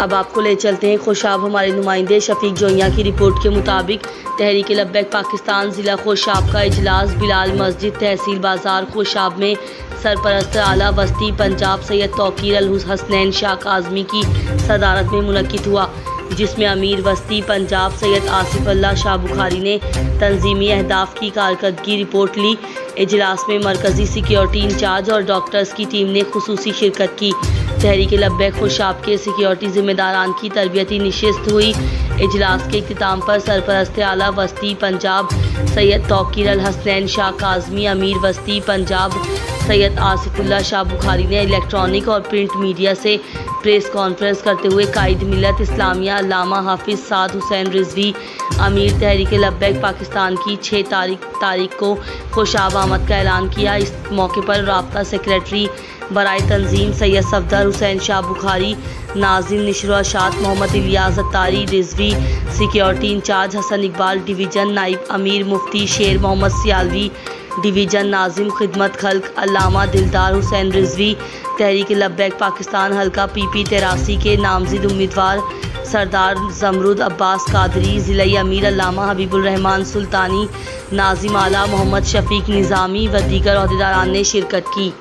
अब आपको ले चलते हैं खुशाब। हमारे नुमाइंदे शफीक जोइया की रिपोर्ट के मुताबिक तहरीक लब्बैक पाकिस्तान ज़िला खुशाब का इजलास बिलाल मस्जिद तहसील बाज़ार खुशाब में सरपरस्त आला वस्ती पंजाब सैयद तौकीर अल हसनैन शाह काज़मी की सदारत में मुनक्किद हुआ, जिसमें अमीर वस्ती पंजाब सैयद आसिफ अल्लाह शाह बुखारी ने तंजीमी अहदाफ की कारकर्दगी रिपोर्ट ली। इजलास में मरकज़ी सिक्योरिटी इंचार्ज और डॉक्टर्स की टीम ने खुसूसी शिरकत की। तहरीक लब्बैक खुशाब के सिक्योरिटी ज़िम्मेदारान की तरबियती नशिस्त हुई। इजलास के इख्तिताम पर सरपरस्त आला वस्ती पंजाब सैयद तौकीर अल हसनैन शाह काज़मी, अमीर वस्ती पंजाब सैयद आसिफुल्लाह शाह बुखारी ने इलेक्ट्रॉनिक और प्रिंट मीडिया से प्रेस कॉन्फ्रेंस करते हुए कायद मिल्लत इस्लामिया अल्लामा हाफिज़ साद हुसैन रिजवी अमीर तहरीक लब्बैक पाकिस्तान की 6 तारीख को खुशाब आमद का ऐलान किया। इस मौके पर राब्ता सेक्रेटरी बराए तंजीम सैयद सफदर हुसैन शाह बुखारी, नाज़िम निशर-ओ-अशात Mohammad Ilyas Attari Rizvi, security in charge Hasan Iqbal division, नाइब अमीर मुफ्ती शेर मोहम्मद सियालवी डिवीज़न, नाज़िम खिदमत खल्क अल्लामा दिलदार हुसैन रिजवी, तहरीक लब्बैक पाकिस्तान हल्का PP 83 के नामज़द उम्मीदवार सरदार जमरुद अब्बास कादरी, ज़िला अमीर अल्लामा हबीबुर रहमान सुल्तानी, नाज़िम आला मोहम्मद शफीक निज़ामी व दीगर अहदेदारान ने शिरकत की।